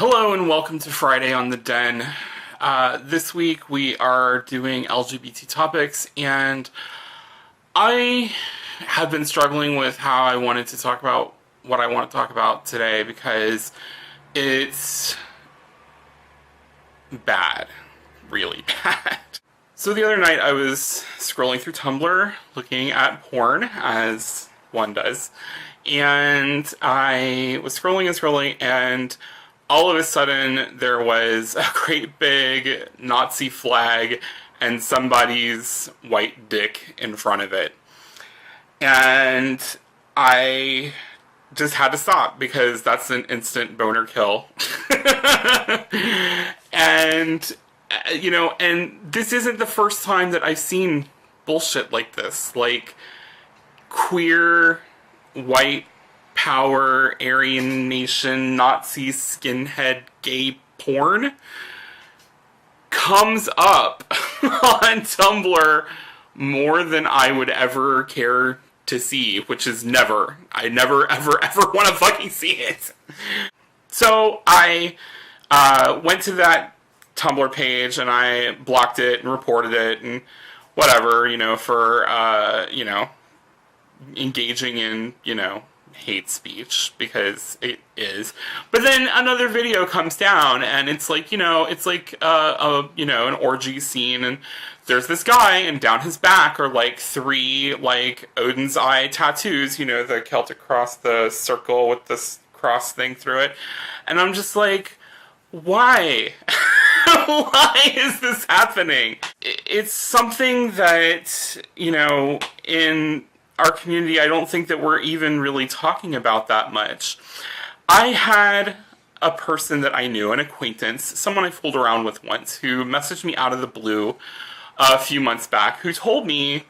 Hello and welcome to Friday on the Den. This week we are doing LGBT topics, and I have been struggling with how I wanted to talk about what I want to talk about today because it's bad. Really bad. So the other night I was scrolling through Tumblr looking at porn, as one does, and I was scrolling and all of a sudden, there was a great big Nazi flag and somebody's white dick in front of it. And I just had to stop because that's an instant boner kill. And, and this isn't the first time that I've seen bullshit like this. Like, queer, white, power, Aryan nation, Nazi, skinhead, gay porn comes up on Tumblr more than I would ever care to see, which is never. I never, ever want to fucking see it. So I went to that Tumblr page and I blocked it and reported it and whatever, for, engaging in, hate speech, because it is. But then another video comes down and it's like, it's like an orgy scene, and there's this guy and down his back are like three like Odin's eye tattoos, the Celtic cross, the circle with this cross thing through it. And I'm just like, why? Why is this happening? It's something that, in our community, I don't think that we're even really talking about that much. I had a person that I knew, an acquaintance, someone I fooled around with once, who messaged me out of the blue a few months back, who told me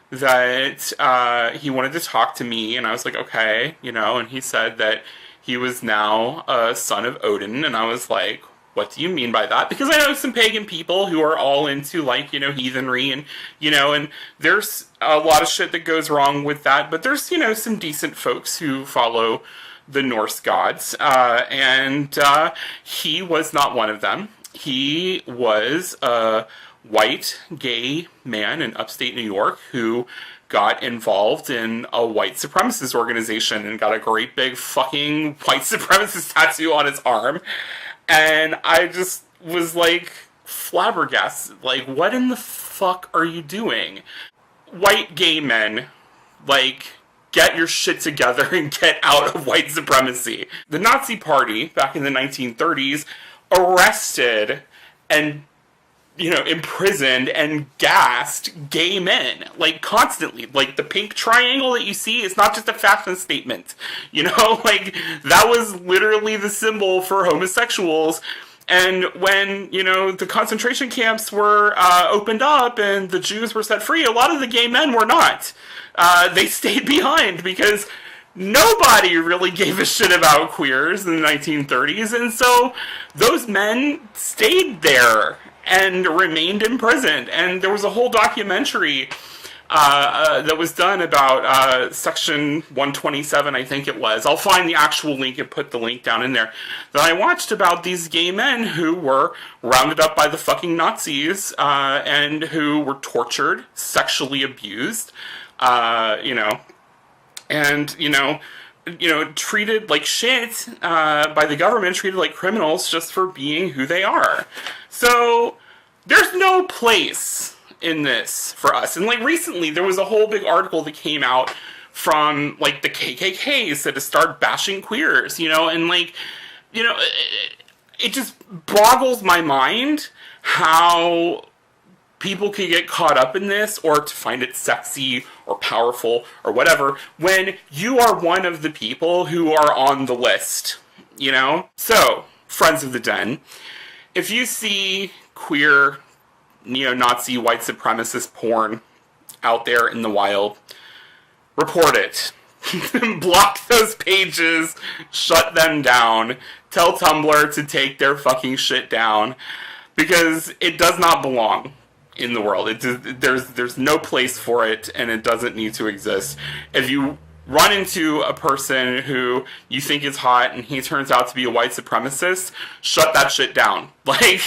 that he wanted to talk to me, and I was like, okay, and he said that he was now a son of Odin, and I was like, what do you mean by that? Because I know some pagan people who are all into, like, heathenry, and, and there's a lot of shit that goes wrong with that, but there's, some decent folks who follow the Norse gods, and he was not one of them. He was a white, gay man in upstate New York who got involved in a white supremacist organization and got a great big fucking white supremacist tattoo on his arm. And I just was like flabbergasted. Like, what in the fuck are you doing? White gay men, like, get your shit together and get out of white supremacy. The Nazi Party, back in the 1930s, arrested and, imprisoned and gassed gay men, like, constantly. Like, the pink triangle that you see is not just a fashion statement, like, that was literally the symbol for homosexuals. And when, the concentration camps were opened up and the Jews were set free, a lot of the gay men were not. They stayed behind because nobody really gave a shit about queers in the 1930s, and so those men stayed there and remained imprisoned. And there was a whole documentary that was done about Section 127, I think it was. I'll find the actual link and put the link down in there. That I watched about these gay men who were rounded up by the fucking Nazis and who were tortured, sexually abused, treated like shit by the government, treated like criminals just for being who they are. So there's no place in this for us. And like recently there was a whole big article that came out from like the KKKs that start bashing queers, and like, it just boggles my mind how people can get caught up in this or to find it sexy or powerful or whatever when you are one of the people who are on the list, So, friends of the Den, if you see queer, neo-Nazi, white supremacist porn out there in the wild, report it. Block those pages, shut them down, tell Tumblr to take their fucking shit down, because it does not belong in the world. There's no place for it, and it doesn't need to exist. If you run into a person who you think is hot and he turns out to be a white supremacist, shut that shit down. Like,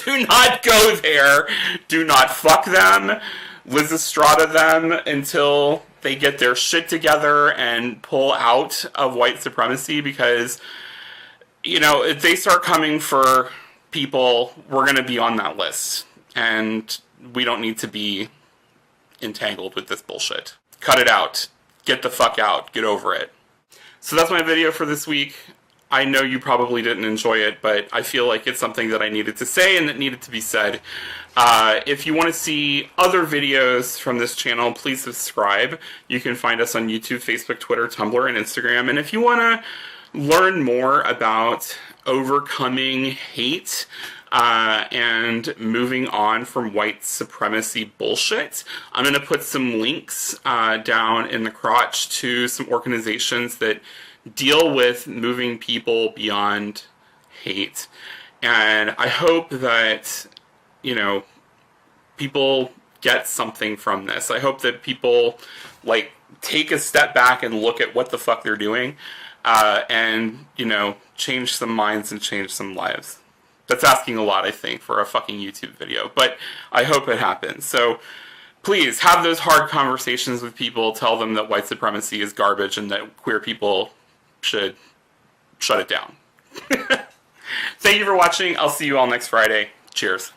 do not go there. Do not fuck them. Liz Estrada them until they get their shit together and pull out of white supremacy, because, you know, if they start coming for people, we're going to be on that list. And we don't need to be entangled with this bullshit. Cut it out. Get the fuck out. Get over it. So that's my video for this week. I know you probably didn't enjoy it, but I feel like it's something that I needed to say and that needed to be said. If you want to see other videos from this channel, please subscribe. You can find us on YouTube, Facebook, Twitter, Tumblr, and Instagram. And if you want to learn more about overcoming hate and moving on from white supremacy bullshit, I'm going to put some links down in the crotch to some organizations that deal with moving people beyond hate. And I hope that, you know, people get something from this. I hope that people, like, take a step back and look at what the fuck they're doing and, you know, change some minds and change some lives. That's asking a lot, I think, for a fucking YouTube video, but I hope it happens. So please have those hard conversations with people. Tell them that white supremacy is garbage and that queer people should shut it down. Thank you for watching. I'll see you all next Friday. Cheers.